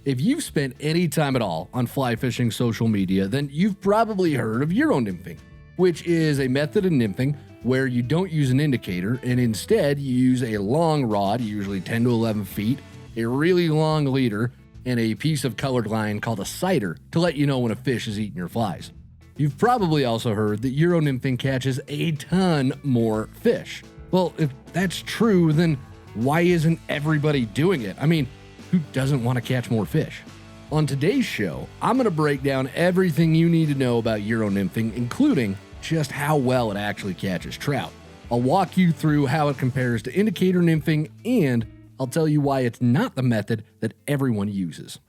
If you've spent any time at all on fly fishing social media, then you've probably heard of Euro nymphing, which is a method of nymphing where you don't use an indicator and instead you use a long rod, usually 10 to 11 feet, a really long leader, and a piece of colored line called a sighter to let you know when a fish is eating your flies. You've probably also heard that Euro nymphing catches a ton more fish. Well, if that's true, then why isn't everybody doing it? I mean, who doesn't want to catch more fish? On today's show, I'm going to break down everything you need to know about Euro nymphing, including just how well it actually catches trout. I'll walk you through how it compares to indicator nymphing, and I'll tell you why it's not the method that everyone uses.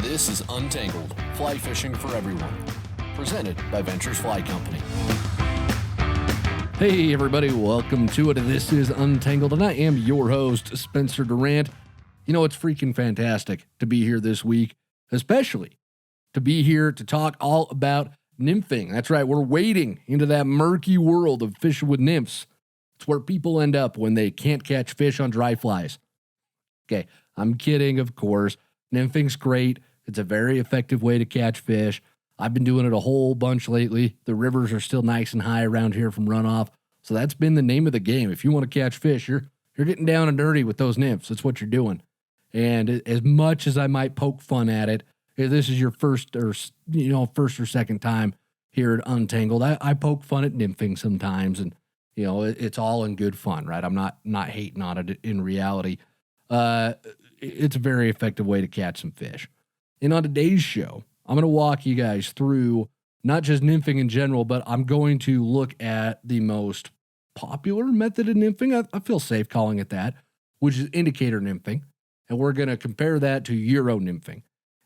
This is Untangled, Fly Fishing for Everyone, presented by Ventures Fly Company. Hey everybody, welcome to it. This is Untangled, and I am your host, Spencer Durant. You know, it's freaking fantastic to be here this week, especially to be here to talk all about nymphing. That's right, we're wading into that murky world of fishing with nymphs. It's where people end up when they can't catch fish on dry flies. Okay, I'm kidding, of course. Nymphing's great. It's a very effective way to catch fish. I've been doing it a whole bunch lately. The rivers are still nice and high around here from runoff, so that's been the name of the game. If you want to catch fish, you're getting down and dirty with those nymphs. That's what you're doing. And as much as I might poke fun at it, if this is your first or second time here at Untangled, I poke fun at nymphing sometimes, and it's all in good fun, right? I'm not hating on it in reality. It's a very effective way to catch some fish. And on today's show, I'm going to walk you guys through not just nymphing in general, but I'm going to look at the most popular method of nymphing. I feel safe calling it that, which is indicator nymphing. And we're going to compare that to Euro nymphing.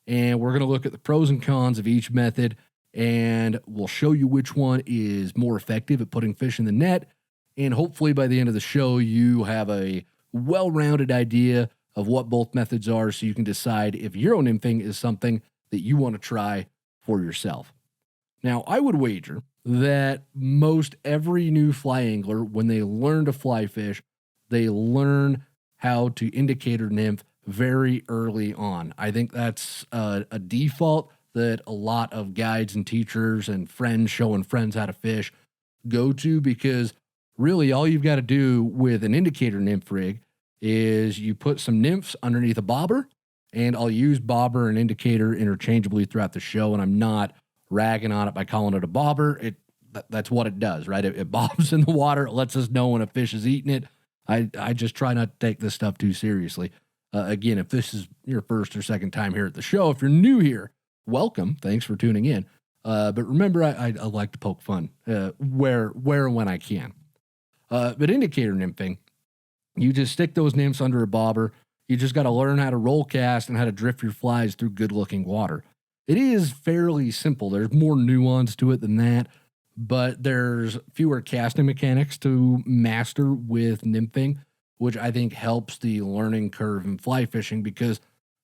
And we're going to look at the pros and cons of each method, and we'll show you which one is more effective at putting fish in the net. And hopefully by the end of the show, you have a well-rounded idea of what both methods are, so you can decide if Euro nymphing is something that you want to try for yourself. Now, I would wager that most every new fly angler, when they learn to fly fish, they learn how to indicator nymph very early on. I think that's a default that a lot of guides and teachers and friends showing friends how to fish go to, because really all you've got to do with an indicator nymph rig is you put some nymphs underneath a bobber, and I'll use bobber and indicator interchangeably throughout the show, and I'm not ragging on it by calling it a bobber. That's what it does, right? It bobs in the water. It lets us know when a fish is eating it. I just try not to take this stuff too seriously. Again, if this is your first or second time here at the show, if you're new here, welcome. Thanks for tuning in. But remember, I like to poke fun where and when I can. But indicator nymphing, you just stick those nymphs under a bobber. You just got to learn how to roll cast and how to drift your flies through good-looking water. It is fairly simple. There's more nuance to it than that, but there's fewer casting mechanics to master with nymphing, which I think helps the learning curve in fly fishing, because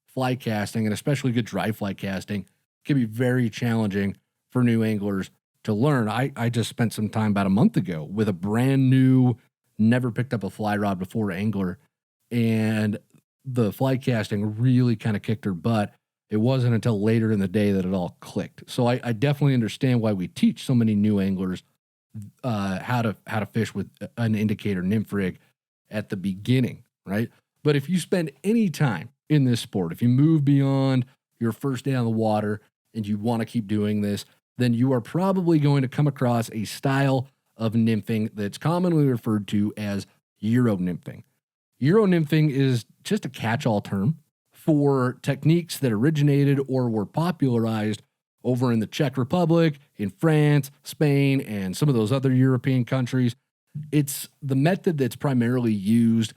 fly casting, and especially good dry fly casting, can be very challenging for new anglers to learn. I just spent some time about a month ago with a brand new, never picked up a fly rod before angler, and the fly casting really kind of kicked her butt. It wasn't until later in the day that it all clicked. So I definitely understand why we teach so many new anglers how to fish with an indicator nymph rig at the beginning, right? But if you spend any time in this sport, if you move beyond your first day on the water and you want to keep doing this, then you are probably going to come across a style of nymphing that's commonly referred to as Euro nymphing. Euro nymphing is just a catch-all term for techniques that originated or were popularized over in the Czech Republic, in France, Spain, and some of those other European countries. It's the method that's primarily used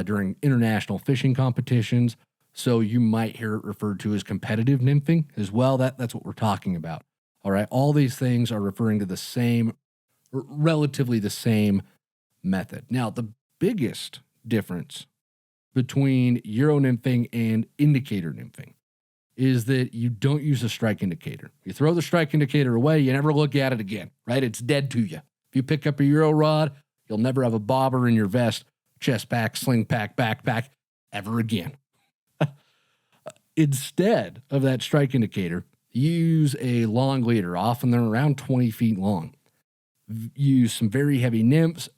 during international fishing competitions, so you might hear it referred to as competitive nymphing as well. That's what we're talking about. All right, all these things are referring to the same, relatively the same method. Now, the biggest difference between Euro nymphing and indicator nymphing is that you don't use a strike indicator. You throw the strike indicator away, you never look at it again, right? It's dead to you. If you pick up a Euro rod, You'll never have a bobber in your vest, chest pack, sling pack, backpack ever again. Instead of that strike indicator, use a long leader. Often they're around 20 feet long. Use some very heavy nymphs,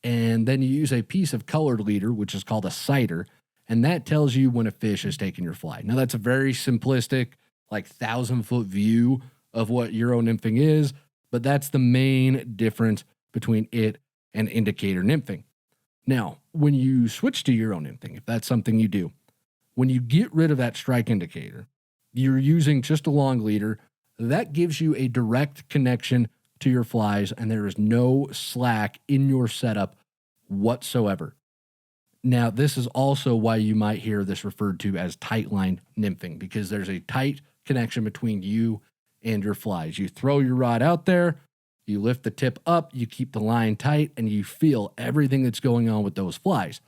and then you use a piece of colored leader, which is called a sighter, and that tells you when a fish is taking your fly. Now, that's a very simplistic, like 1,000-foot view of what Euro nymphing is, but that's the main difference between it and indicator nymphing. Now, when you switch to Euro nymphing, if that's something you do, when you get rid of that strike indicator, you're using just a long leader. That gives you a direct connection to your flies, and there is no slack in your setup whatsoever. Now, this is also why you might hear this referred to as tightline nymphing, because there's a tight connection between you and your flies. You throw your rod out there, you lift the tip up, you keep the line tight, and you feel everything that's going on with those flies.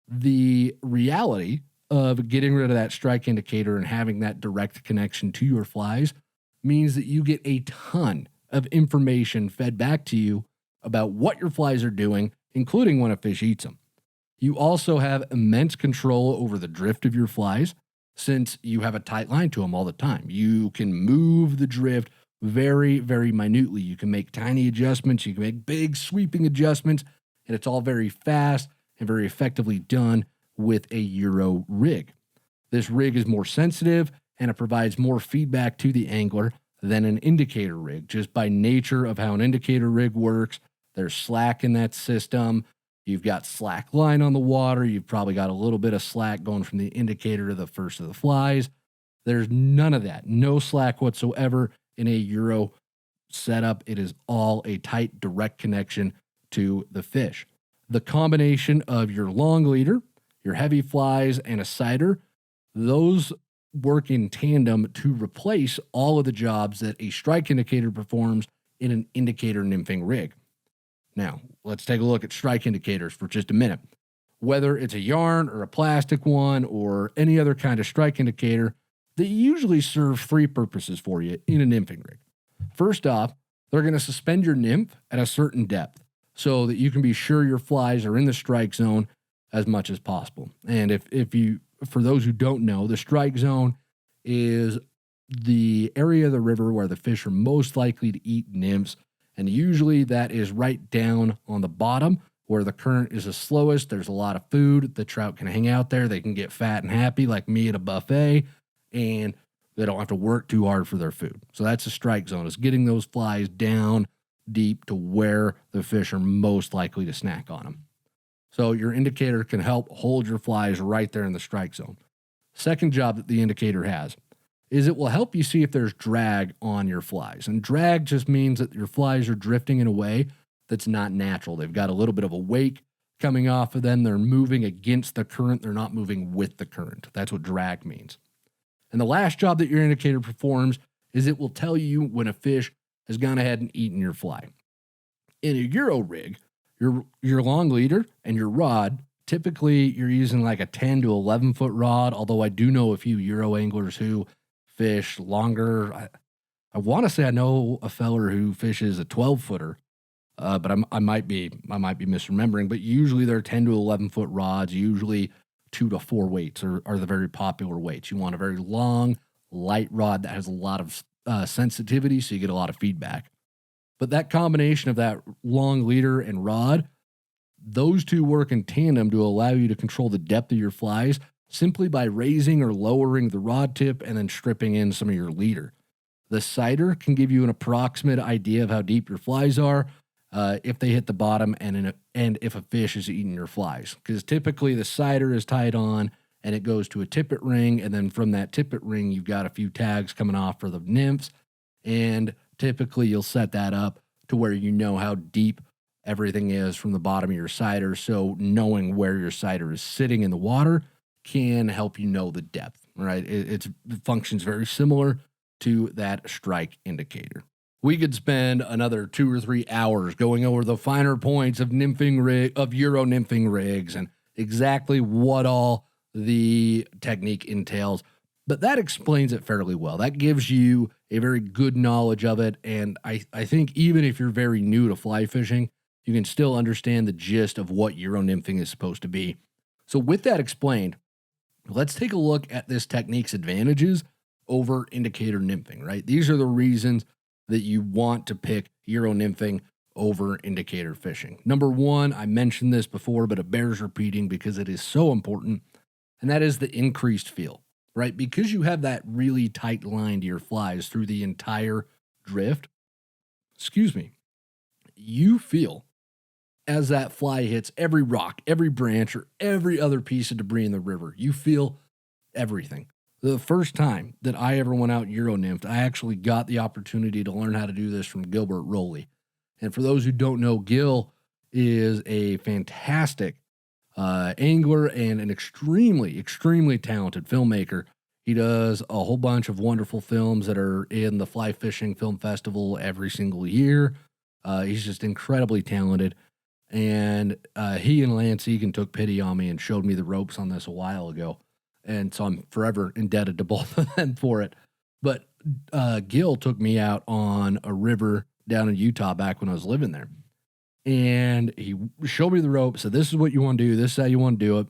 The reality of getting rid of that strike indicator and having that direct connection to your flies means that you get a ton of information fed back to you about what your flies are doing, including when a fish eats them. You also have immense control over the drift of your flies since you have a tight line to them all the time. You can move the drift very, very minutely. You can make tiny adjustments. You can make big sweeping adjustments, and it's all very fast and very effectively done with a Euro rig. This rig is more sensitive and it provides more feedback to the angler than an indicator rig. Just by nature of how an indicator rig works, there's slack in that system. You've got slack line on the water. You've probably got a little bit of slack going from the indicator to the first of the flies. There's none of that. No slack whatsoever in a Euro setup. It is all a tight, direct connection to the fish. The combination of your long leader, your heavy flies, and a sighter, those work in tandem to replace all of the jobs that a strike indicator performs in an indicator nymphing rig. Now, let's take a look at strike indicators for just a minute. Whether it's a yarn or a plastic one or any other kind of strike indicator, they usually serve three purposes for you in a nymphing rig. First off, they're going to suspend your nymph at a certain depth so that you can be sure your flies are in the strike zone as much as possible. And if you, for those who don't know, the strike zone is the area of the river where the fish are most likely to eat nymphs. And usually that is right down on the bottom where the current is the slowest. There's a lot of food. The trout can hang out there. They can get fat and happy like me at a buffet, and they don't have to work too hard for their food. So that's the strike zone, is getting those flies down deep to where the fish are most likely to snack on them. So your indicator can help hold your flies right there in the strike zone. Second job that the indicator has is it will help you see if there's drag on your flies. And drag just means that your flies are drifting in a way that's not natural. They've got a little bit of a wake coming off of them. They're moving against the current. They're not moving with the current. That's what drag means. And the last job that your indicator performs is it will tell you when a fish has gone ahead and eaten your fly. In a Euro rig, your long leader and your rod, typically you're using like a 10 to 11 foot rod, although I do know a few Euro anglers who fish longer. I want to say I know a feller who fishes a 12 footer, but I might be misremembering, but usually they're 10 to 11 foot rods. Usually 2 to 4 weights are the very popular weights. You want a very long, light rod that has a lot of sensitivity, so you get a lot of feedback. But that combination of that long leader and rod, those two work in tandem to allow you to control the depth of your flies simply by raising or lowering the rod tip and then stripping in some of your leader. The sighter can give you an approximate idea of how deep your flies are if they hit the bottom and if a fish is eating your flies. Because typically the sighter is tied on and it goes to a tippet ring, and then from that tippet ring you've got a few tags coming off for the nymphs, and typically you'll set that up to where you know how deep everything is from the bottom of your sighter, so knowing where your sighter is sitting in the water can help you know the depth, right? It functions very similar to that strike indicator. We could spend another 2 or 3 hours going over the finer points of Euro nymphing rigs and exactly what all the technique entails, but that explains it fairly well. That gives you a very good knowledge of it, and I think even if you're very new to fly fishing, you can still understand the gist of what Euro nymphing is supposed to be. So with that explained, let's take a look at this technique's advantages over indicator nymphing, right? These are the reasons that you want to pick Euro nymphing over indicator fishing. Number one, I mentioned this before, but it bears repeating because it is so important, and that is the increased feel, right? Because you have that really tight line to your flies through the entire drift, you feel as that fly hits every rock, every branch, or every other piece of debris in the river. You feel everything. The first time that I ever went out Euro nymphed, I actually got the opportunity to learn how to do this from Gilbert Rowley. And for those who don't know, Gil is a fantastic angler and an extremely, extremely talented filmmaker. He does a whole bunch of wonderful films that are in the Fly Fishing Film Festival every single year. He's just incredibly talented. And he and Lance Egan took pity on me and showed me the ropes on this a while ago. And so I'm forever indebted to both of them for it. But Gil took me out on a river down in Utah back when I was living there. And he showed me the ropes, said, this is what you want to do. This is how you want to do it.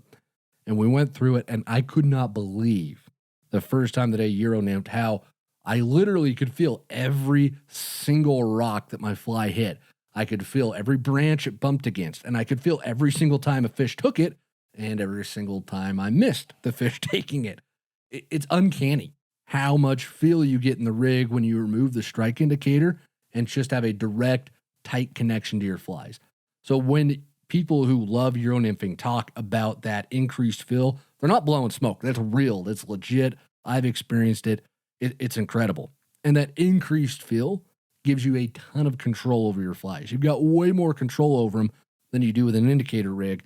And we went through it, and I could not believe the first time that I Euro nymphed how I literally could feel every single rock that my fly hit. I could feel every branch it bumped against, and I could feel every single time a fish took it and every single time I missed the fish taking it. It's uncanny how much feel you get in the rig when you remove the strike indicator and just have a direct, tight connection to your flies. So when people who love Euro nymphing talk about that increased feel, they're not blowing smoke. That's real. That's legit. I've experienced it. It's incredible. And that increased feel gives you a ton of control over your flies. You've got way more control over them than you do with an indicator rig.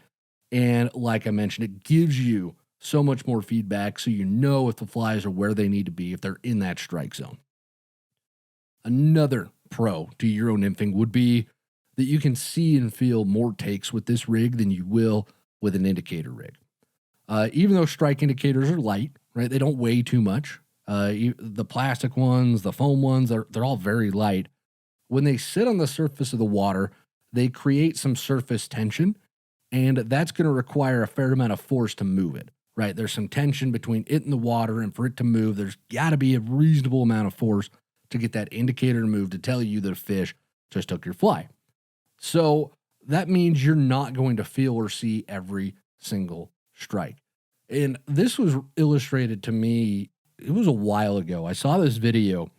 And like I mentioned, it gives you so much more feedback so you know if the flies are where they need to be, if they're in that strike zone. Another pro to Euro nymphing would be that you can see and feel more takes with this rig than you will with an indicator rig. Even though strike indicators are light, right? They don't weigh too much. The plastic ones, the foam ones, they're all very light. When they sit on the surface of the water, they create some surface tension, and that's going to require a fair amount of force to move it, right? There's some tension between it and the water, and for it to move, there's got to be a reasonable amount of force to get that indicator to move to tell you that a fish just took your fly. So that means you're not going to feel or see every single strike. And this was illustrated to me, it was a while ago. I saw this video,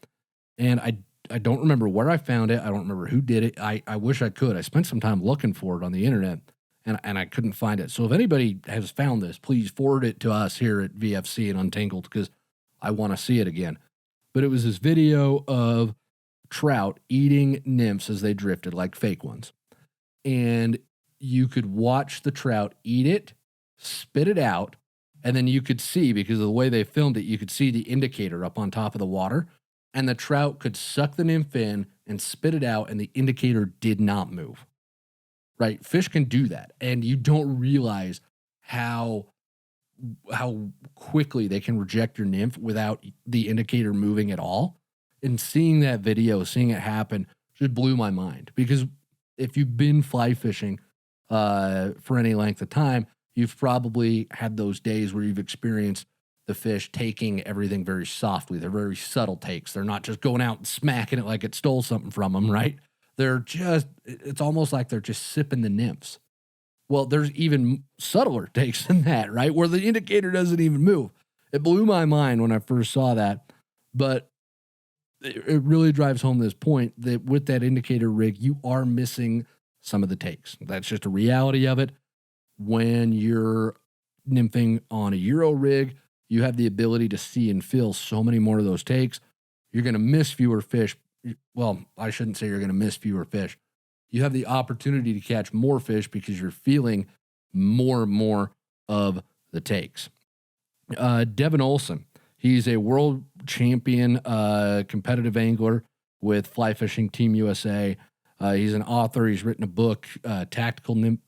and I don't remember where I found it. I don't remember who did it. I wish I could. I spent some time looking for it on the internet, and I couldn't find it. So if anybody has found this, please forward it to us here at VFC and Untangled, because I want to see it again. But it was this video of trout eating nymphs as they drifted, like fake ones. And you could watch the trout eat it, spit it out, and then you could see, because of the way they filmed it, you could see the indicator up on top of the water, and the trout could suck the nymph in and spit it out, and the indicator did not move. Right? Fish can do that, and you don't realize how quickly they can reject your nymph without the indicator moving at all. And seeing that video, seeing it happen, just blew my mind. Because if you've been fly fishing for any length of time, you've probably had those days where you've experienced the fish taking everything very softly. They're very subtle takes. They're not just going out and smacking it like it stole something from them, right? It's almost like they're just sipping the nymphs. Well, there's even subtler takes than that, right? Where the indicator doesn't even move. It blew my mind when I first saw that, but it really drives home this point that with that indicator rig, you are missing some of the takes. That's just a reality of it. When you're nymphing on a Euro rig, you have the ability to see and feel so many more of those takes. You're going to miss fewer fish. Well, I shouldn't say you're going to miss fewer fish. You have the opportunity to catch more fish because you're feeling more and more of the takes. Devin Olson, he's a world champion competitive angler with Fly Fishing Team USA. He's an author. He's written a book, Tactical Nymphing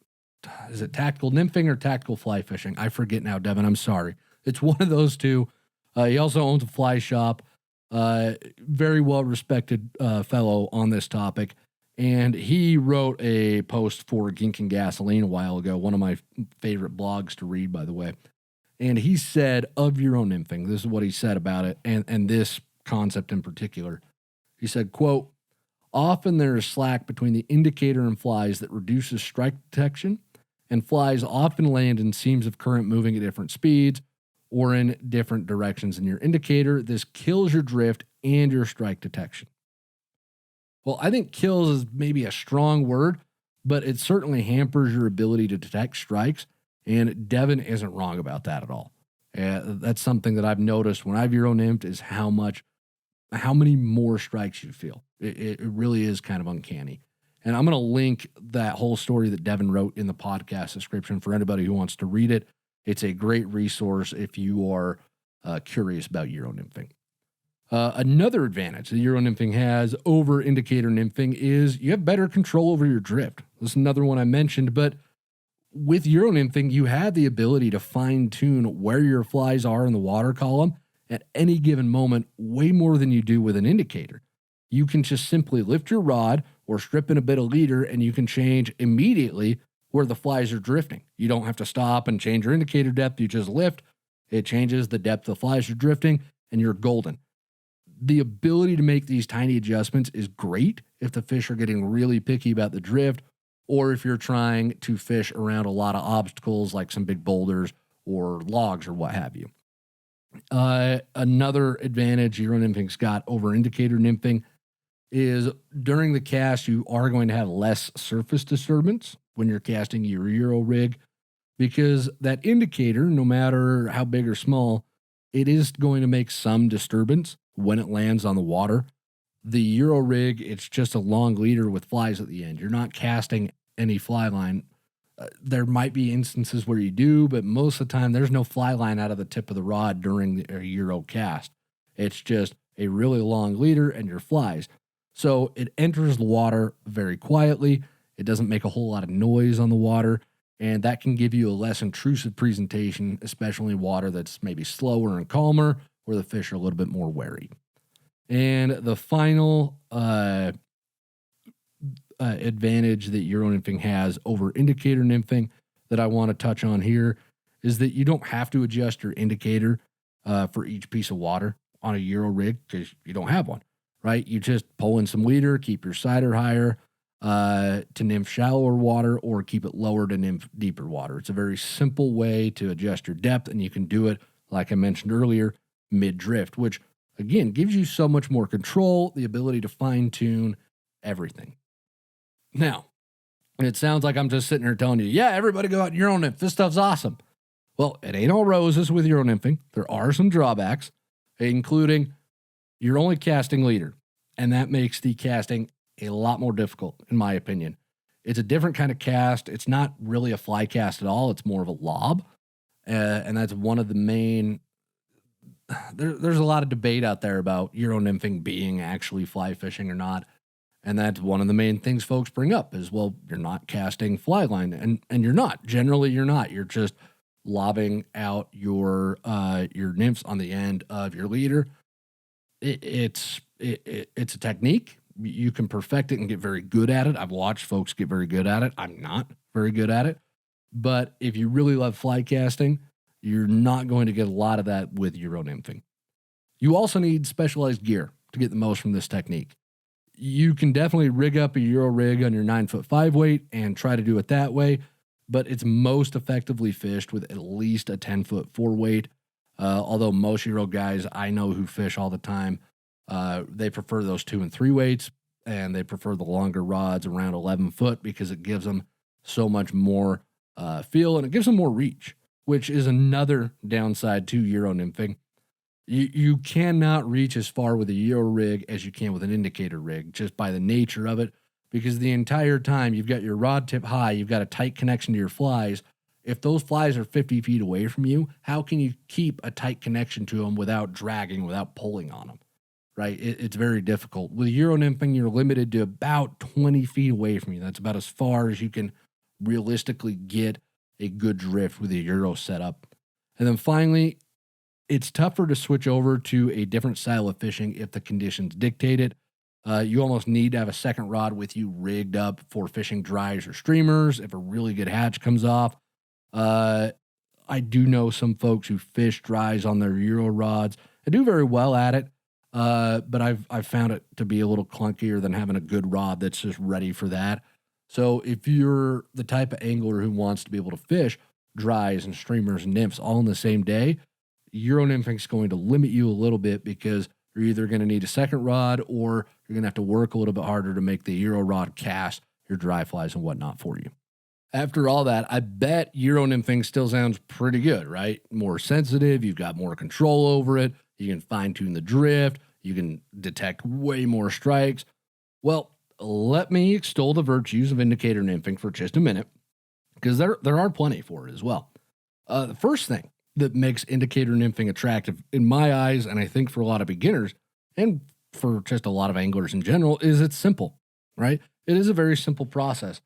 or Tactical Fly Fishing? I forget now, Devin. I'm sorry. It's one of those two. He also owns a fly shop. Very well-respected fellow on this topic. And he wrote a post for Gink and Gasoline a while ago, one of my favorite blogs to read, by the way. And he said of Euro nymphing, this is what he said about it, and this concept in particular. He said, quote, often there is slack between the indicator and flies that reduces strike detection, and flies often land in seams of current moving at different speeds or in different directions in your indicator. This kills your drift and your strike detection. Well, I think kills is maybe a strong word, but it certainly hampers your ability to detect strikes, and Devin isn't wrong about that at all. That's something that I've noticed when I've Euro nymphed is how many more strikes you feel. It really is kind of uncanny. And I'm going to link that whole story that Devin wrote in the podcast description for anybody who wants to read it. It's a great resource if you are curious about Euro nymphing. Another advantage that Euro nymphing has over indicator nymphing is you have better control over your drift. This is another one I mentioned, but with Euro nymphing, you have the ability to fine tune where your flies are in the water column at any given moment way more than you do with an indicator. You can just simply lift your rod or strip in a bit of leader and you can change immediately where the flies are drifting. You don't have to stop and change your indicator depth. You just lift, it changes the depth the flies are drifting, and you're golden. The ability to make these tiny adjustments is great if the fish are getting really picky about the drift, or if you're trying to fish around a lot of obstacles like some big boulders or logs or what have you. Another advantage Euro nymphing's got over indicator nymphing is during the cast, you are going to have less surface disturbance when you're casting your Euro rig, because that indicator, no matter how big or small, it is going to make some disturbance when it lands on the water. The Euro rig, it's just a long leader with flies at the end. You're not casting any fly line. There might be instances where you do, but most of the time there's no fly line out of the tip of the rod during the Euro cast. It's just a really long leader and your flies. So it enters the water very quietly. It doesn't make a whole lot of noise on the water, and that can give you a less intrusive presentation, especially in water that's maybe slower and calmer, where the fish are a little bit more wary. And the final advantage that Euro nymphing has over indicator nymphing that I want to touch on here is that you don't have to adjust your indicator for each piece of water on a Euro rig because you don't have one, right? You just pull in some leader, keep your sider higher to nymph shallower water, or keep it lower to nymph deeper water. It's a very simple way to adjust your depth, and you can do it, like I mentioned earlier, mid-drift, which, again, gives you so much more control, the ability to fine-tune everything. Now, it sounds like I'm just sitting here telling you, yeah, everybody go out and Euro nymph. This stuff's awesome. Well, it ain't all roses with Euro nymphing. There are some drawbacks, including you're only casting leader, and that makes the casting a lot more difficult, in my opinion. It's a different kind of cast. It's not really a fly cast at all. It's more of a lob, and that's one of the main... There's a lot of debate out there about Euro nymphing being actually fly fishing or not. And that's one of the main things folks bring up is, well, you're not casting fly line, and you're not. Generally, you're not. You're just lobbing out your nymphs on the end of your leader. It's a technique. You can perfect it and get very good at it. I've watched folks get very good at it. I'm not very good at it. But if you really love fly casting, you're not going to get a lot of that with Euro nymphing. You also need specialized gear to get the most from this technique. You can definitely rig up a Euro rig on your 9'5" weight and try to do it that way, but it's most effectively fished with at least a 10'4" weight. Although most Euro guys I know who fish all the time, they prefer those 2 and 3 weights, and they prefer the longer rods around 11 foot because it gives them so much more feel, and it gives them more reach, which is another downside to Euro nymphing. You cannot reach as far with a Euro rig as you can with an indicator rig, just by the nature of it, because the entire time you've got your rod tip high, you've got a tight connection to your flies. If those flies are 50 feet away from you, how can you keep a tight connection to them without dragging, without pulling on them, right? It's very difficult. With Euro nymphing, you're limited to about 20 feet away from you. That's about as far as you can realistically get a good drift with a Euro setup. And then finally, it's tougher to switch over to a different style of fishing if the conditions dictate it. You almost need to have a second rod with you rigged up for fishing dries or streamers if a really good hatch comes off. I do know some folks who fish dries on their Euro rods and do very well at it, but I've found it to be a little clunkier than having a good rod that's just ready for that. So if you're the type of angler who wants to be able to fish dries and streamers and nymphs all in the same day, Euro nymphing is going to limit you a little bit because you're either going to need a second rod or you're going to have to work a little bit harder to make the Euro rod cast your dry flies and whatnot for you. After all that, I bet Euro nymphing still sounds pretty good, right? More sensitive, you've got more control over it, you can fine tune the drift, you can detect way more strikes. Well, let me extol the virtues of indicator nymphing for just a minute, because there are plenty for it as well. The first thing that makes indicator nymphing attractive in my eyes, and I think for a lot of beginners, and for just a lot of anglers in general, is it's simple, right? It is a very simple process.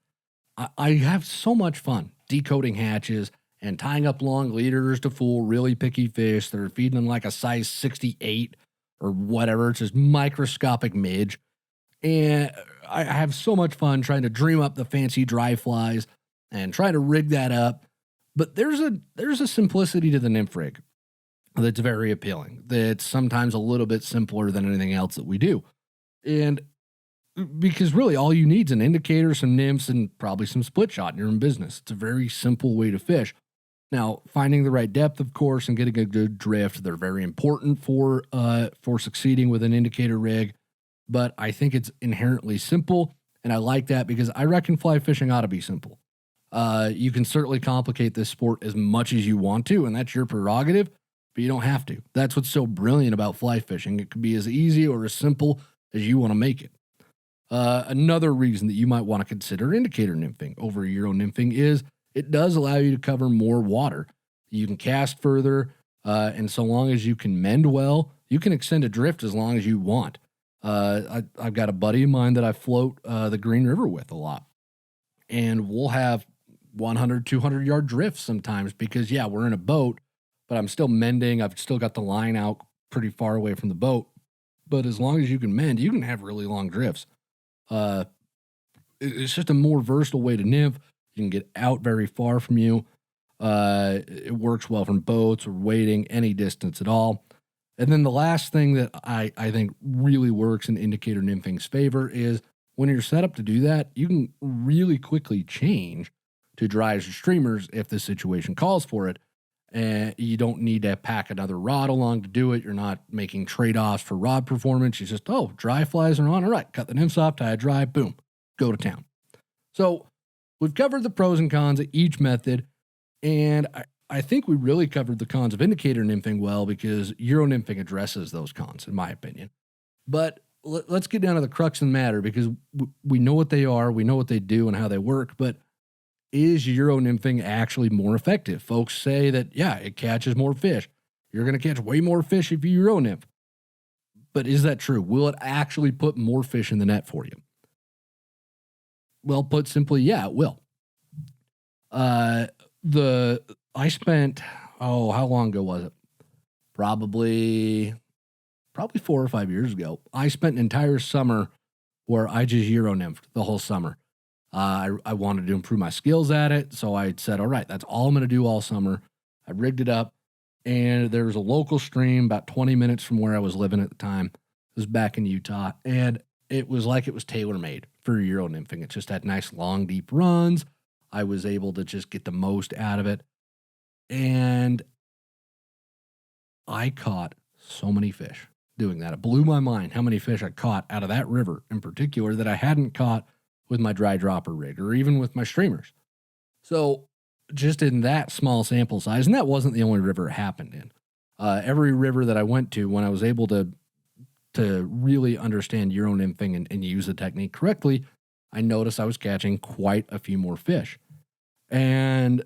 I have so much fun decoding hatches and tying up long leaders to fool really picky fish that are feeding them like a size 68 or whatever. It's just microscopic midge. And I have so much fun trying to dream up the fancy dry flies and trying to rig that up. But there's a simplicity to the nymph rig that's very appealing. That's sometimes a little bit simpler than anything else that we do. And because really all you need is an indicator, some nymphs, and probably some split shot, and you're in business. It's a very simple way to fish. Now, finding the right depth, of course, and getting a good drift, they're very important for succeeding with an indicator rig. But I think it's inherently simple, and I like that because I reckon fly fishing ought to be simple. You can certainly complicate this sport as much as you want to, and that's your prerogative, but you don't have to. That's what's so brilliant about fly fishing. It can be as easy or as simple as you want to make it. Another reason that you might want to consider indicator nymphing over Euro nymphing is it does allow you to cover more water. You can cast further, and so long as you can mend well, you can extend a drift as long as you want. I've got a buddy of mine that I float the Green River with a lot, and we'll have 100, 200-yard drifts sometimes because, yeah, we're in a boat, but I'm still mending. I've still got the line out pretty far away from the boat. But as long as you can mend, you can have really long drifts. It's just a more versatile way to nymph. You can get out very far from you. It works well from boats or wading any distance at all. And then the last thing that I think really works in indicator nymphing's favor is when you're set up to do that, you can really quickly change to dries or streamers if the situation calls for it. And you don't need to pack another rod along to do it. You're not making trade-offs for rod performance. You just, dry flies are on. All right, cut the nymphs off, tie a dry, boom, go to town. So we've covered the pros and cons of each method, and I think we really covered the cons of indicator nymphing well because Euro nymphing addresses those cons, in my opinion. But let's get down to the crux of the matter because we know what they are, we know what they do and how they work, but is Euro nymphing actually more effective? Folks say that, yeah, it catches more fish. You're going to catch way more fish if you Euro nymph. But is that true? Will it actually put more fish in the net for you? Well, put simply, yeah, it will. I spent, how long ago was it? Probably 4 or 5 years ago. I spent an entire summer where I just Euro nymphed the whole summer. I wanted to improve my skills at it, so I said, all right, that's all I'm going to do all summer. I rigged it up, and there was a local stream about 20 minutes from where I was living at the time. It was back in Utah, and it was like it was tailor-made for Euro nymphing. It just had nice, long, deep runs. I was able to just get the most out of it, and I caught so many fish doing that. It blew my mind how many fish I caught out of that river in particular that I hadn't caught with my dry dropper rig or even with my streamers. So just in that small sample size, and that wasn't the only river it happened in. Every river that I went to, when I was able to really understand Euro nymphing and use the technique correctly, I noticed I was catching quite a few more fish. And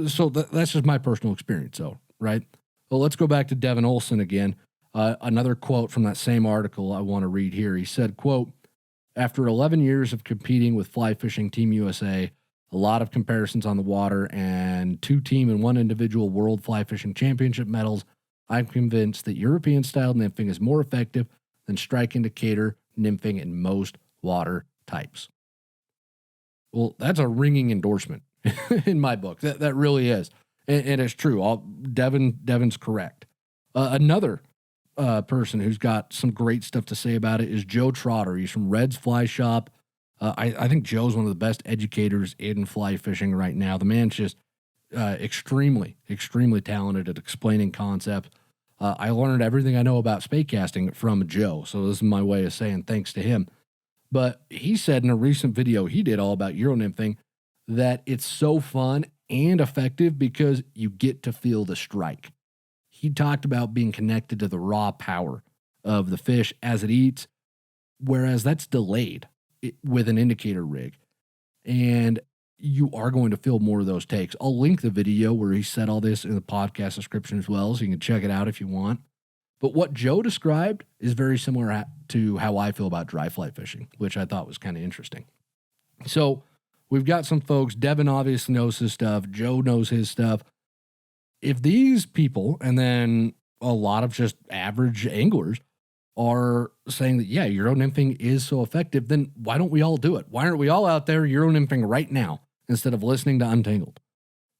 so that's just my personal experience, though, right? Well, let's go back to Devin Olson again. Another quote from that same article I want to read here. He said, quote, "After 11 years of competing with Fly Fishing Team USA, a lot of comparisons on the water, and 2 team and 1 individual World Fly Fishing Championship medals, I'm convinced that European-style nymphing is more effective than strike indicator nymphing in most water types. Well, that's a ringing endorsement in my book. That really is. And it's true. Devin's correct. Another person who's got some great stuff to say about it is Joe Trotter. He's from Red's Fly Shop. I think Joe's one of the best educators in fly fishing right now. The man's just extremely, extremely talented at explaining concepts. I learned everything I know about spay casting from Joe, so this is my way of saying thanks to him. But he said in a recent video he did all about Euro nymphing that it's so fun and effective because you get to feel the strike. He talked about being connected to the raw power of the fish as it eats, whereas that's delayed with an indicator rig. And you are going to feel more of those takes. I'll link the video where he said all this in the podcast description as well, so you can check it out if you want. But what Joe described is very similar to how I feel about dry fly fishing, which I thought was kind of interesting. So we've got some folks. Devin obviously knows his stuff. Joe knows his stuff. If these people, and then a lot of just average anglers, are saying that, yeah, Euro nymphing is so effective, then why don't we all do it? Why aren't we all out there Euro nymphing right now instead of listening to Untangled?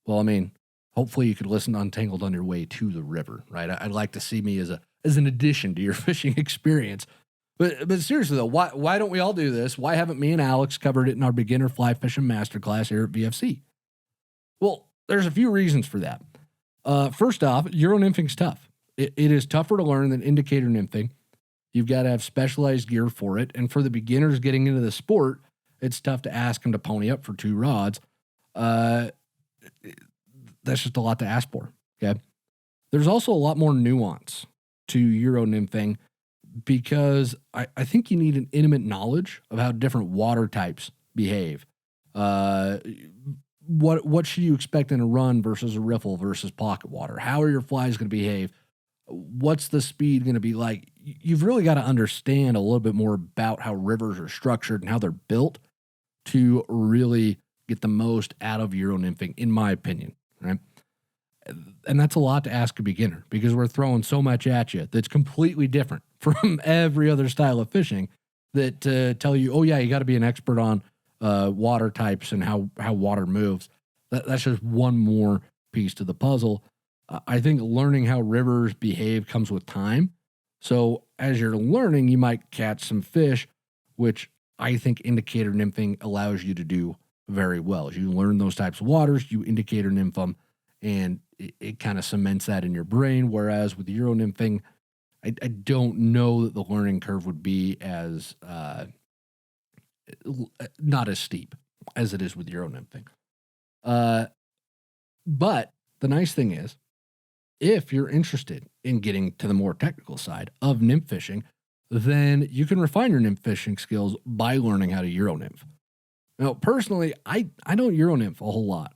Well, I mean, hopefully you could listen to Untangled on your way to the river, right? I'd like to see me as an addition to your fishing experience. But seriously though, why don't we all do this? Why haven't me and Alex covered it in our beginner fly fishing masterclass here at VFC? Well, there's a few reasons for that. First off, Euro nymphing's tough. It is tougher to learn than indicator nymphing. You've got to have specialized gear for it. And for the beginners getting into the sport, it's tough to ask them to pony up for 2 rods. That's just a lot to ask for, okay? There's also a lot more nuance to Euro nymphing because I think you need an intimate knowledge of how different water types behave. What should you expect in a run versus a riffle versus pocket water? How are your flies going to behave? What's the speed going to be like? You've really got to understand a little bit more about how rivers are structured and how they're built to really get the most out of Euro nymphing, in my opinion, right? And that's a lot to ask a beginner because we're throwing so much at you that's completely different from every other style of fishing that tell you, oh yeah, you got to be an expert on water types and how water moves. That's just one more piece to the puzzle. I think learning how rivers behave comes with time. So as you're learning, you might catch some fish, which I think indicator nymphing allows you to do very well. As you learn those types of waters, you indicator nymph them, and it kind of cements that in your brain. Whereas with Euro nymphing, I don't know that the learning curve would be as not as steep as it is with Euro nymphing. But the nice thing is, if you're interested in getting to the more technical side of nymph fishing, then you can refine your nymph fishing skills by learning how to Euro nymph. Now, personally, I don't Euro nymph a whole lot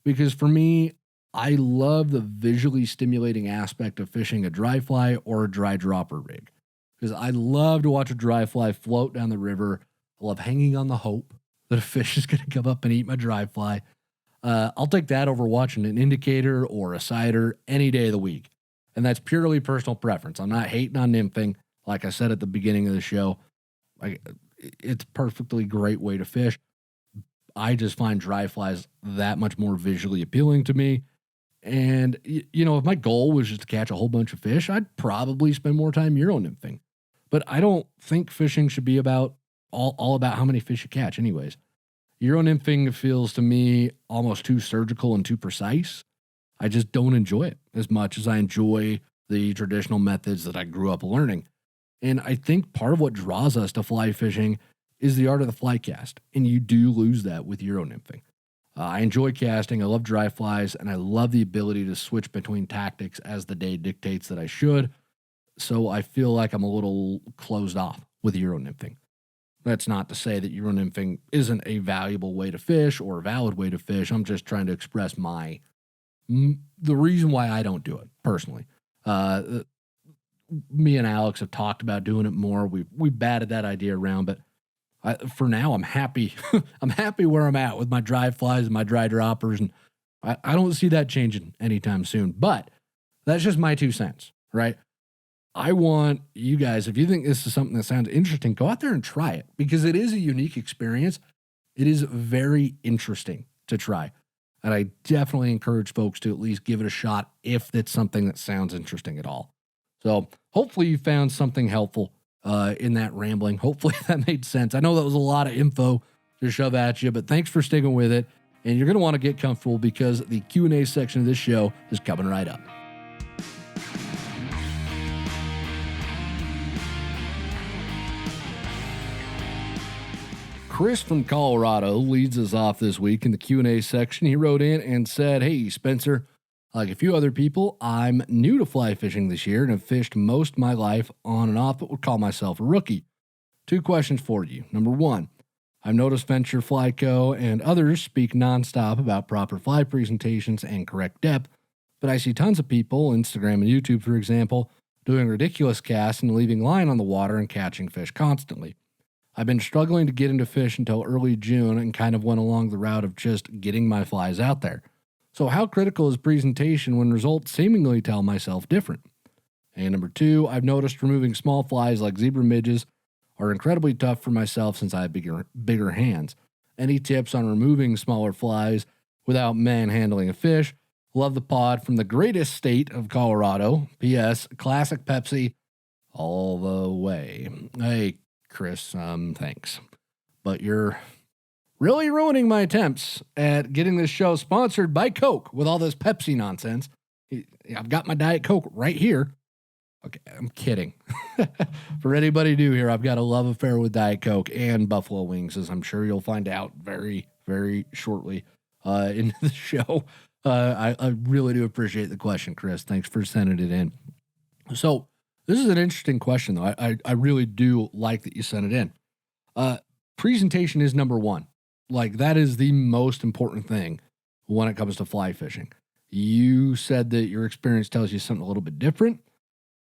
because for me, I love the visually stimulating aspect of fishing a dry fly or a dry dropper rig because I love to watch a dry fly float down the river. I love hanging on the hope that a fish is going to come up and eat my dry fly. I'll take that over watching an indicator or a sighter any day of the week. And that's purely personal preference. I'm not hating on nymphing. Like I said at the beginning of the show, it's a perfectly great way to fish. I just find dry flies that much more visually appealing to me. And, if my goal was just to catch a whole bunch of fish, I'd probably spend more time Euro nymphing. But I don't think fishing should be about all about how many fish you catch anyways. Euro nymphing feels to me almost too surgical and too precise. I just don't enjoy it as much as I enjoy the traditional methods that I grew up learning. And I think part of what draws us to fly fishing is the art of the fly cast. And you do lose that with Euro nymphing. I enjoy casting. I love dry flies, and I love the ability to switch between tactics as the day dictates that I should. So I feel like I'm a little closed off with Euro nymphing. That's not to say that Euro nymphing isn't a valuable way to fish or a valid way to fish. I'm just trying to express the reason why I don't do it personally. Me and Alex have talked about doing it more. We batted that idea around, but for now, I'm happy. I'm happy where I'm at with my dry flies and my dry droppers, and I don't see that changing anytime soon. But that's just my 2 cents, right? I want you guys, if you think this is something that sounds interesting, go out there and try it because it is a unique experience. It is very interesting to try. And I definitely encourage folks to at least give it a shot if it's something that sounds interesting at all. So hopefully you found something helpful in that rambling. Hopefully that made sense. I know that was a lot of info to shove at you, but thanks for sticking with it. And you're going to want to get comfortable because the Q&A section of this show is coming right up. Chris from Colorado leads us off this week in the Q&A section. He wrote in and said, "Hey, Spencer, like a few other people, I'm new to fly fishing this year and have fished most of my life on and off, but would call myself a rookie. 2 questions for you. Number 1, I've noticed Venture Fly Co. and others speak nonstop about proper fly presentations and correct depth, but I see tons of people, Instagram and YouTube for example, doing ridiculous casts and leaving line on the water and catching fish constantly. I've been struggling to get into fish until early June and kind of went along the route of just getting my flies out there. So how critical is presentation when results seemingly tell myself different? And number 2, I've noticed removing small flies like zebra midges are incredibly tough for myself since I have bigger hands. Any tips on removing smaller flies without manhandling a fish? Love the pod from the greatest state of Colorado. P.S. Classic Pepsi all the way." Hey, Chris, thanks. But you're really ruining my attempts at getting this show sponsored by Coke with all this Pepsi nonsense. I've got my Diet Coke right here. Okay, I'm kidding. For anybody new here, I've got a love affair with Diet Coke and buffalo wings, as I'm sure you'll find out very, very shortly into the show. I really do appreciate the question, Chris. Thanks for sending it in. So this is an interesting question, though. I really do like that you sent it in. Presentation is number 1. Like, that is the most important thing when it comes to fly fishing. You said that your experience tells you something a little bit different.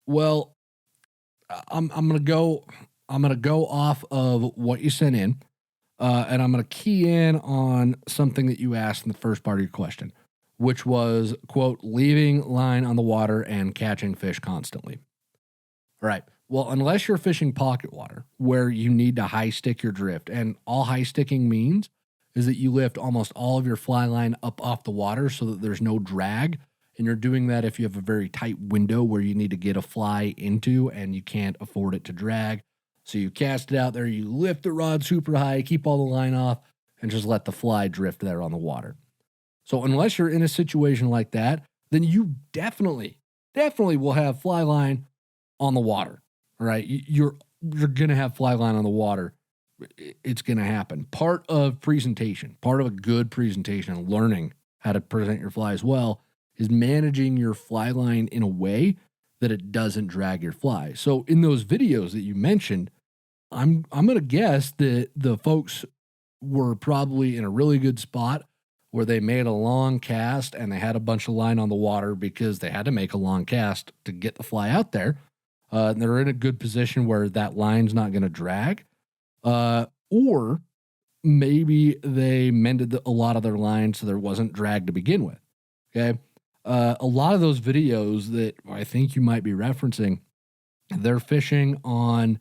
Well, I'm gonna go off of what you sent in, and I'm gonna key in on something that you asked in the first part of your question, which was, quote, leaving line on the water and catching fish constantly. All right. Well, unless you're fishing pocket water where you need to high stick your drift, and all high sticking means is that you lift almost all of your fly line up off the water so that there's no drag. And you're doing that if you have a very tight window where you need to get a fly into and you can't afford it to drag. So you cast it out there, you lift the rod super high, keep all the line off, and just let the fly drift there on the water. So unless you're in a situation like that, then you definitely will have fly line on the water. All right. You're going to have fly line on the water. It's going to happen. Part of presentation, part of a good presentation and learning how to present your flies well is managing your fly line in a way that it doesn't drag your fly. So in those videos that you mentioned, I'm going to guess that the folks were probably in a really good spot where they made a long cast and they had a bunch of line on the water because they had to make a long cast to get the fly out there. They're in a good position where that line's not going to drag. Or maybe they mended a lot of their lines so there wasn't drag to begin with. Okay. A lot of those videos that I think you might be referencing, they're fishing on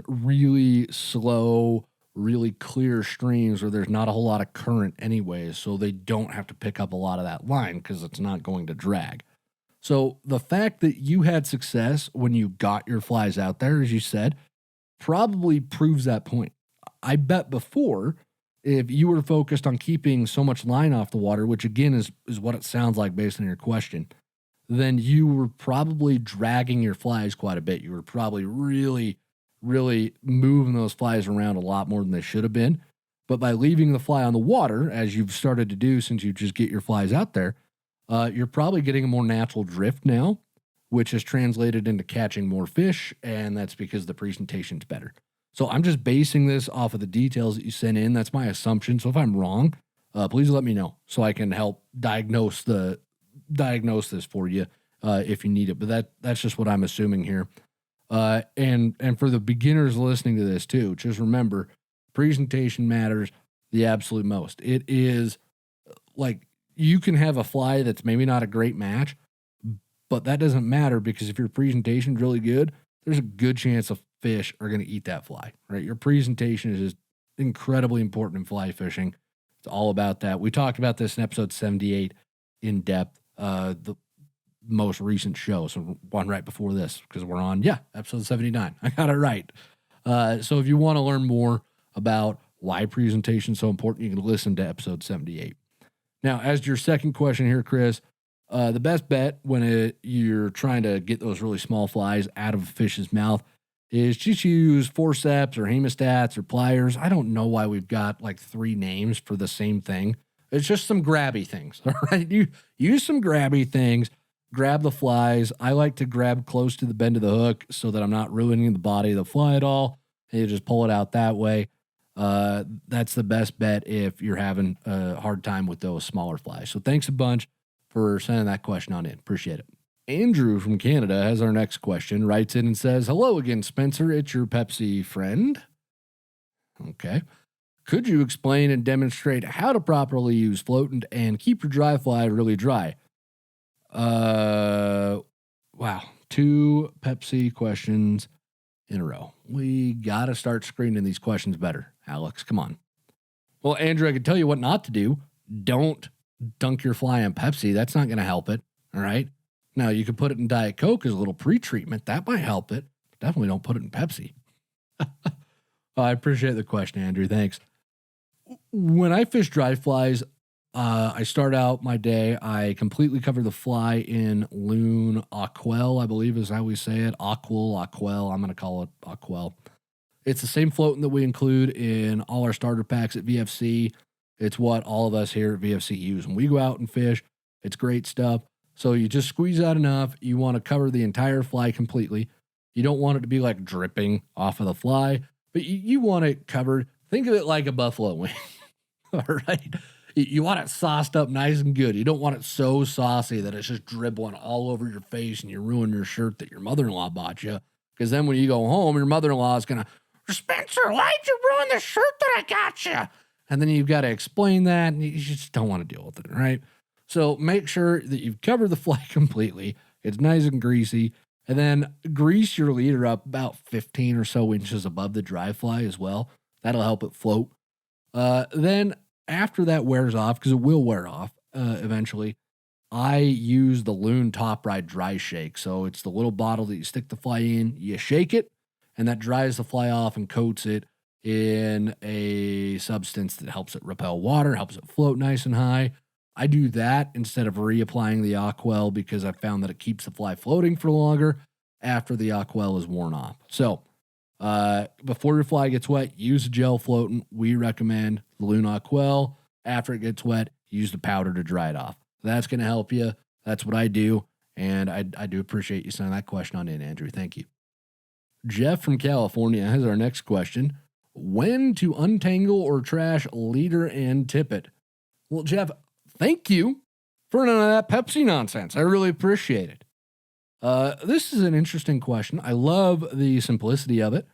really slow, really clear streams where there's not a whole lot of current anyways, so they don't have to pick up a lot of that line because it's not going to drag. So the fact that you had success when you got your flies out there, as you said, probably proves that point. I bet before, if you were focused on keeping so much line off the water, which again is what it sounds like based on your question, then you were probably dragging your flies quite a bit. You were probably really, really moving those flies around a lot more than they should have been. But by leaving the fly on the water, as you've started to do since you just get your flies out there, you're probably getting a more natural drift now, which has translated into catching more fish, and that's because the presentation's better. So I'm just basing this off of the details that you sent in. That's my assumption. So if I'm wrong, please let me know so I can help diagnose this for you if you need it. But that's just what I'm assuming here. And for the beginners listening to this too, just remember, presentation matters the absolute most. It is like you can have a fly that's maybe not a great match, But that doesn't matter because if your presentation is really good, there's a good chance of fish are going to eat that fly, right? Your presentation is just incredibly important in fly fishing. It's all about that. We talked about this in episode 78 in depth, the most recent show. So one right before this, because we're on, episode 79. I got it right. So if you want to learn more about why presentation is so important, you can listen to episode 78. Now, as to your second question here, Chris, the best bet when you're trying to get those really small flies out of a fish's mouth is just use forceps or hemostats or pliers. I don't know why we've got like 3 names for the same thing. It's just some grabby things, all right? You use some grabby things, grab the flies. I like to grab close to the bend of the hook so that I'm not ruining the body of the fly at all. And you just pull it out that way. That's the best bet if you're having a hard time with those smaller flies. So thanks a bunch for sending that question on in. Appreciate it. Andrew from Canada has our next question, writes in and says, "Hello again, Spencer. It's your Pepsi friend." Okay. "Could you explain and demonstrate how to properly use floatant and keep your dry fly really dry?" Wow. 2 Pepsi questions in a row. We got to start screening these questions better. Alex, come on. Well, Andrew, I can tell you what not to do. Don't dunk your fly in Pepsi. That's not going to help it. All right. Now, you could put it in Diet Coke as a little pre-treatment. That might help it. Definitely don't put it in Pepsi. I appreciate the question, Andrew. Thanks. When I fish dry flies, I start out my day, I completely cover the fly in Loon Aquel, I believe is how we say it. Aquel. I'm going to call it Aquel. It's the same floatant that we include in all our starter packs at VFC. It's what all of us here at VFC use when we go out and fish. It's great stuff. So you just squeeze out enough. You want to cover the entire fly completely. You don't want it to be like dripping off of the fly, but you want it covered. Think of it like a buffalo wing. All right. You want it sauced up nice and good. You don't want it so saucy that it's just dribbling all over your face and you ruin your shirt that your mother-in-law bought you. Because then when you go home, your mother-in-law is going to, "Spencer, why'd you ruin the shirt that I got you?" And then you've got to explain that, and you just don't want to deal with it, right? So make sure that you've covered the fly completely. It's nice and greasy. And then grease your leader up about 15 or so inches above the dry fly as well. That'll help it float. Then after that wears off, because it will wear off eventually, I use the Loon Top Ride Dry Shake. So it's the little bottle that you stick the fly in, you shake it, and that dries the fly off and coats it in a substance that helps it repel water, helps it float nice and high. I do that instead of reapplying the Aquel because I found that it keeps the fly floating for longer after the Aquel is worn off. So before your fly gets wet, use a gel floatant. We recommend the Loon Aquel. After it gets wet, use the powder to dry it off. That's going to help you. That's what I do. And I do appreciate you sending that question on in, Andrew. Thank you. Jeff from California has our next question. When to untangle or trash leader and tippet? Well, Jeff, thank you for none of that Pepsi nonsense. I really appreciate it. This is an interesting question. I love the simplicity of it,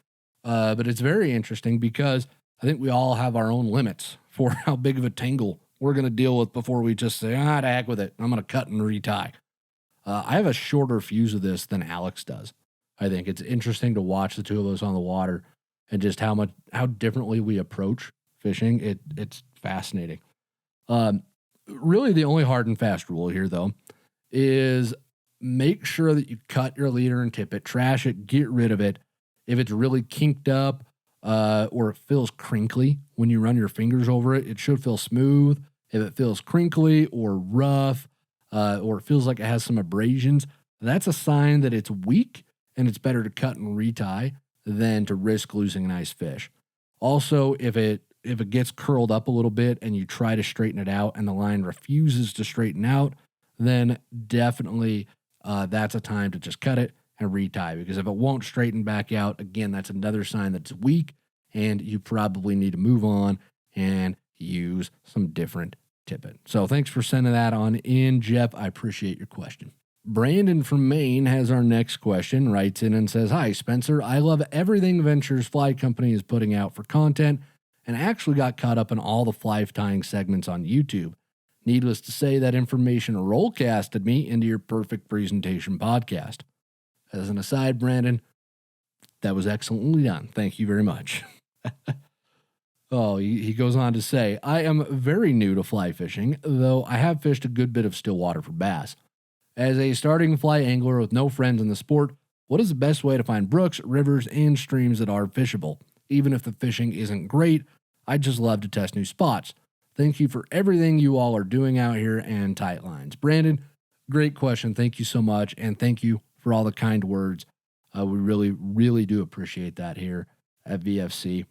but it's very interesting because I think we all have our own limits for how big of a tangle we're going to deal with before we just say, to heck with it. I'm going to cut and retie. I have a shorter fuse of this than Alex does. I think it's interesting to watch the two of us on the water and just how differently we approach fishing. It's fascinating. Really the only hard and fast rule here though is make sure that you cut your leader and tippet, trash it, get rid of it. If it's really kinked up or it feels crinkly when you run your fingers over it, it should feel smooth. If it feels crinkly or rough or it feels like it has some abrasions, that's a sign that it's weak and it's better to cut and retie than to risk losing a nice fish. Also, if it gets curled up a little bit and you try to straighten it out and the line refuses to straighten out, then definitely that's a time to just cut it and retie, because if it won't straighten back out, again, that's another sign that it's weak and you probably need to move on and use some different tippet. So thanks for sending that on in, Jeff. I appreciate your question. Brandon from Maine has our next question, writes in and says, "Hi, Spencer. I love everything Ventures Fly Company is putting out for content and actually got caught up in all the fly tying segments on YouTube. Needless to say, that information rollcasted me into your perfect presentation podcast. As an aside, Brandon, that was excellently done. Thank you very much. Oh, he goes on to say, I am very new to fly fishing, though I have fished a good bit of still water for bass. As a starting fly angler with no friends in the sport, what is the best way to find brooks, rivers, and streams that are fishable? Even if the fishing isn't great, I'd just love to test new spots. Thank you for everything you all are doing out here and tight lines. Brandon, great question. Thank you so much, and thank you for all the kind words. We really, really do appreciate that here at VFC.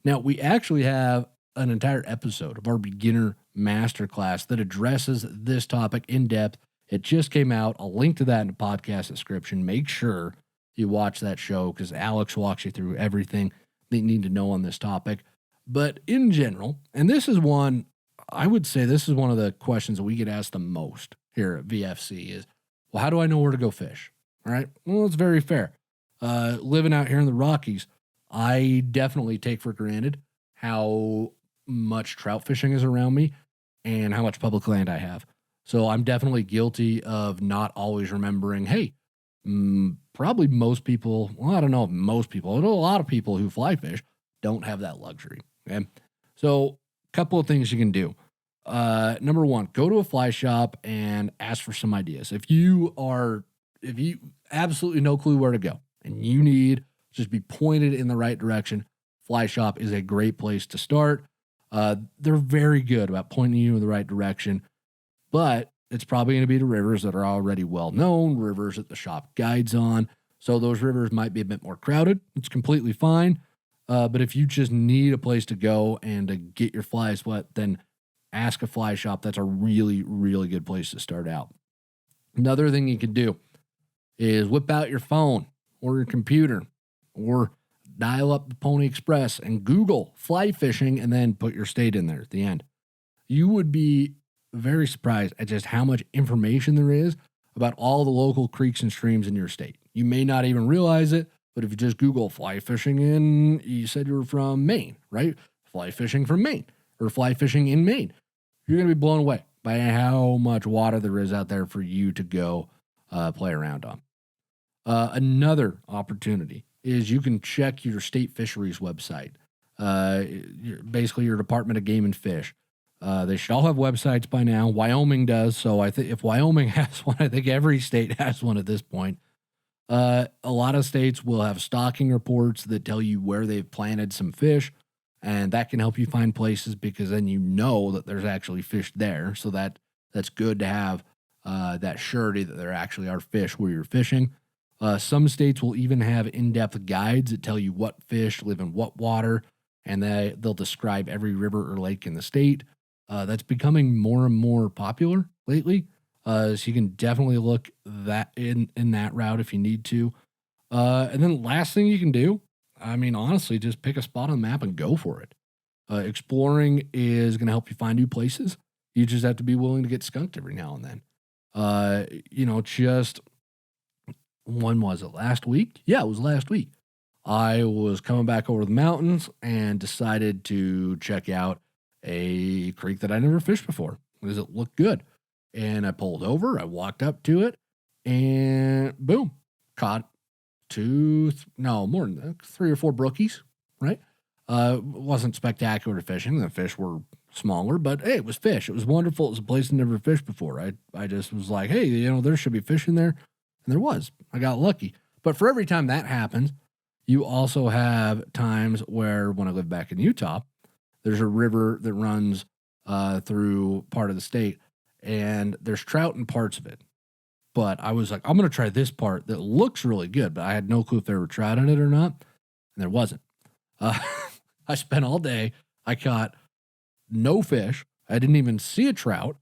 Now, we actually have an entire episode of our beginner masterclass that addresses this topic in depth. It just came out. I'll link to that in the podcast description. Make sure you watch that show because Alex walks you through everything that you need to know on this topic. But in general, and this is one, I would say this is one of the questions that we get asked the most here at VFC is, well, how do I know where to go fish? All right. Well, it's very fair. Living out here in the Rockies, I definitely take for granted how much trout fishing is around me and how much public land I have. So I'm definitely guilty of not always remembering, hey, probably most people, well, I don't know if most people, but a lot of people who fly fish don't have that luxury. Okay. So a couple of things you can do. Number one, go to a fly shop and ask for some ideas. If you absolutely no clue where to go and you need just be pointed in the right direction, fly shop is a great place to start. They're very good about pointing you in the right direction, but it's probably going to be the rivers that are already well known, rivers that the shop guides on. So those rivers might be a bit more crowded. It's completely fine. But if you just need a place to go and to get your flies wet, then ask a fly shop. That's a really, really good place to start out. Another thing you can do is whip out your phone or your computer or dial up the Pony Express and Google fly fishing and then put your state in there at the end. You would be very surprised at just how much information there is about all the local creeks and streams in your state. You may not even realize it, but if you just Google fly fishing you said you were from Maine, right? Fly fishing from Maine or fly fishing in Maine. You're going to be blown away by how much water there is out there for you to go play around on. Another opportunity is you can check your state fisheries website. Basically your Department of Game and Fish. They should all have websites by now. Wyoming does. So I think if Wyoming has one, I think every state has one at this point. A lot of states will have stocking reports that tell you where they've planted some fish, and that can help you find places because then you know that there's actually fish there. So that's good to have that surety that there actually are fish where you're fishing. Some states will even have in-depth guides that tell you what fish live in what water, and they'll describe every river or lake in the state. That's becoming more and more popular lately. So you can definitely look that in that route if you need to. And then last thing you can do, I mean, honestly, just pick a spot on the map and go for it. Exploring is going to help you find new places. You just have to be willing to get skunked every now and then. Just when was it? Last week? Yeah, it was last week. I was coming back over the mountains and decided to check out a creek that I never fished before because it looked good. And I pulled over, I walked up to it, and boom, caught more than that, 3 or 4 brookies, right? It wasn't spectacular fishing. The fish were smaller, but hey, it was fish. It was wonderful. It was a place I never fished before. I just was like, hey, there should be fish in there. And there was. I got lucky. But for every time that happens, you also have times where when I lived back in Utah, there's a river that runs through part of the state, and there's trout in parts of it. But I was like, I'm going to try this part that looks really good, but I had no clue if there were trout in it or not, and there wasn't. I spent all day. I caught no fish. I didn't even see a trout,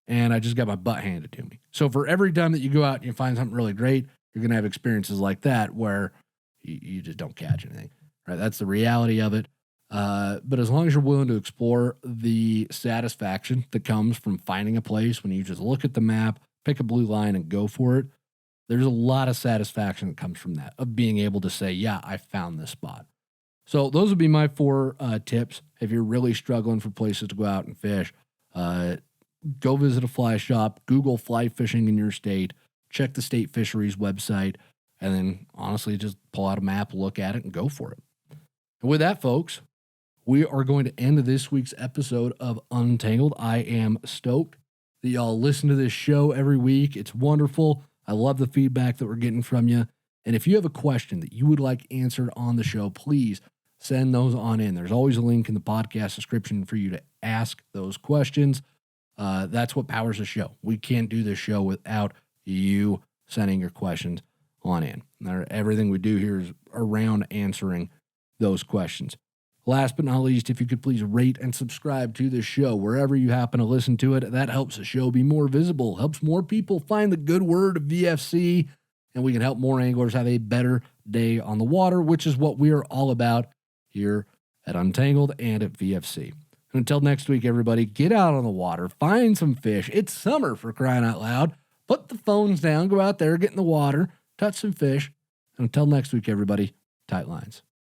and I just got my butt handed to me. So for every time that you go out and you find something really great, you're going to have experiences like that where you just don't catch anything, right? That's the reality of it. But as long as you're willing to explore the satisfaction that comes from finding a place when you just look at the map, pick a blue line and go for it, there's a lot of satisfaction that comes from that, of being able to say, yeah, I found this spot. So those would be my 4 tips. If you're really struggling for places to go out and fish, go visit a fly shop, Google fly fishing in your state, check the state fisheries website, and then honestly just pull out a map, look at it, and go for it. And with that, folks, we are going to end this week's episode of Untangled. I am stoked that y'all listen to this show every week. It's wonderful. I love the feedback that we're getting from you. And if you have a question that you would like answered on the show, please send those on in. There's always a link in the podcast description for you to ask those questions. That's what powers the show. We can't do this show without you sending your questions on in. Everything we do here is around answering those questions. Last but not least, if you could please rate and subscribe to this show wherever you happen to listen to it. That helps the show be more visible, helps more people find the good word of VFC, and we can help more anglers have a better day on the water, which is what we are all about here at Untangled and at VFC. And until next week, everybody, get out on the water, find some fish. It's summer, for crying out loud. Put the phones down, go out there, get in the water, touch some fish. And until next week, everybody, tight lines.